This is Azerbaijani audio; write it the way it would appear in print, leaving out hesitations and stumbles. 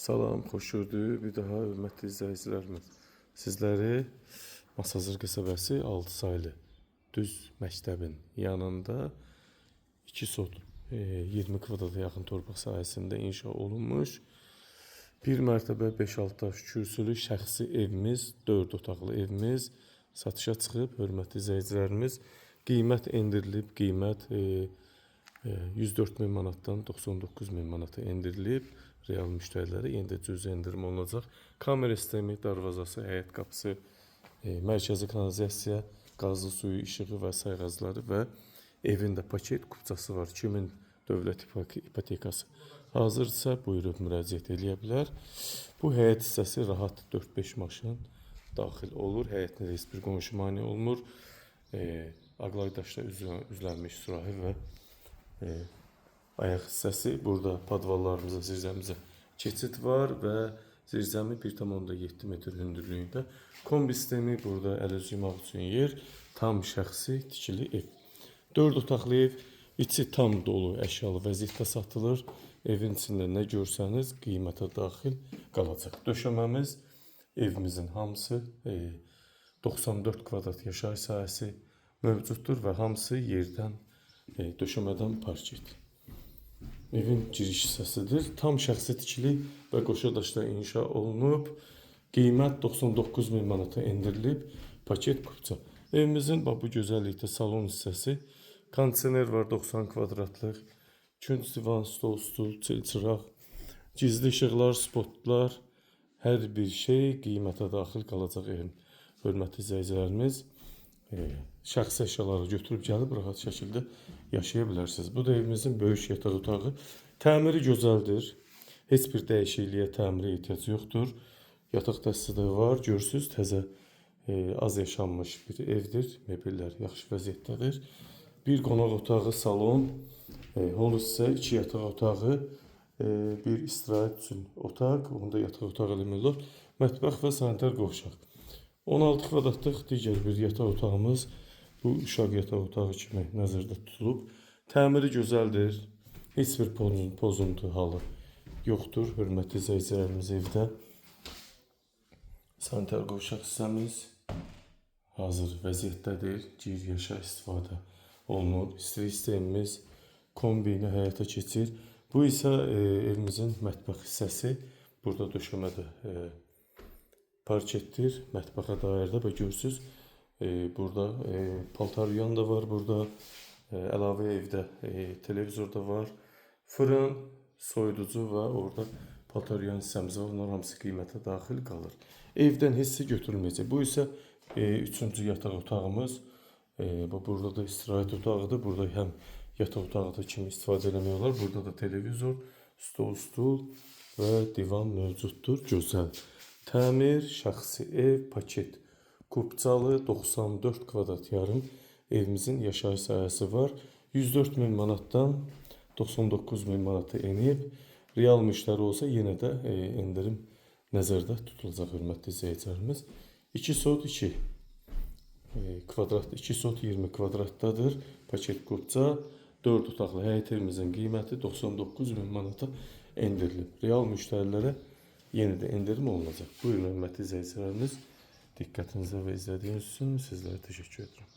Salam, xoş gördük. Bir daha hörmətli izləyicilərimiz. Sizləri Masazır qəsəbəsi 6 saylı düz məktəbin yanında 2 sot 20 kvadrata yaxın torpaq sahəsində inşa olunmuş bir mərtəbə 5-6 daş kürsülü şəxsi evimiz, 4 otaqlı evimiz satışa çıxıb. Hörmətli izləyicilərimiz, qiymət endirilib, qiymət 104 min manatdan 99 min manata endirilib. Real müştərilərə yenə də cüzi endirim olunacaq. Kamera sistemi, darvazası, həyət qapısı, mərkəzi kanalizasiya, qazlı suyu, işığı və sayğacları və evində paket kupçası var. Kimin dövlət ipotekası hazırsa buyurub müraciət edə bilər. Bu həyət hissəsi rahat 4-5 maşın daxil olur. Həyətinə heç bir qonşu mane olmur. Aqlay daşla üzlənmiş sürahi və ayaq hissəsi. Burada podvallarımıza, zirzəmizə keçid var və zirzəmi 1,7 metr hündürlüyündə. Kombi sistemi, burada əl yumaq üçün yer, tam şəxsi tikili ev. 4 otaqlı ev, içi tam dolu əşyalı vəziyyətdə satılır. Evin içində nə görsəniz qiymətə daxil qalacaq. Döşəməmiz, evimizin hamısı 94 kvadrat yaşayış sahəsi mövcuddur və hamısı yerdən, döşəmədən parket. Evin giriş hissəsidir. Tam şəxsi tikili və qoşa daşla inşa olunub. Qiymət 99 min manata endirilib. Paket kupça. Evimizin bu gözəllikdə salon hissəsi. Kondisioner var 90 kvadratlıq. Künc divan, stol, stul, çıraq, gizli işıqlar, spotlar, hər bir şey qiymətə daxil qalacaq evin. Hörmətli izləyicilərimiz, şəxsi əşyaları götürüb gəlib rahat şəkildə yaşaya bilərsiniz. Bu da evimizin böyük yataq otağı. Təmiri gözəldir. Heç bir dəyişikliyə, təmirə ehtiyac yoxdur. Yataq dəstəsi də var. Görürsünüz, təzə, az yaşanmış bir evdir. Mebellər yaxşı vəziyyətdədir. Bir qonaq otağı, salon, hol hissə, 2 yataq otağı, bir istirahət üçün otaq, onda yataq otağı eləmək, mətbəx və sanitar qovşaq. 16 kvadratlıq digər bir yataq otağımız bu uşaq yataq otağı kimi nəzərdə tutulub. Təmiri gözəldir. Heç bir pozuntu halı yoxdur. Hörmətli izləyicilərimiz, evdə sanitar qovşaq hissəmiz hazır vəziyyətdədir. Gir yaşa istifadə olunur. İstilik sistemimiz kombi ilə həyata keçir. Bu isə evimizin mətbəx hissəsi. Burada döşəmədə parketdir. Mətbəxə dairdə və görürsünüz, burada paltar yuyan da var. Burada əlavə evdə televizor da var. Fırın, soyuducu və orada paltar yuyan hissəmiz var. Onlar hamısı qiymətə daxil qalır. Evdən hissi götürülməyəcək. Bu isə 3-cü yataq otağımız. Burada da istirahət otağıdır. Burada həm yataq otağı da kimi istifadə eləmək olar. Burada da televizor, stul və divan mövcuddur. Gözəl. Təmir, şəxsi ev, paket. Kupçalı 94 kvadrat yarım evimizin yaşayış sahəsi var. 104 min manatdan 99 min manata enib. Real müştəri olsa yenə də endirim nəzərdə tutulacaq, hörmətli izləyicilərimiz. 2 sot 2 kvadrat, 2 sot 20 kvadratdadır. Paket kupça, 4 otaqlı həyət evimizin qiyməti 99 min manata endirilib. Real müştərilərə yenə də endirim olunacaq. Buyurun hörmətli izləyicilərimiz, diqqətinizə və izlədiyiniz üçün sizlərə təşəkkür edirəm.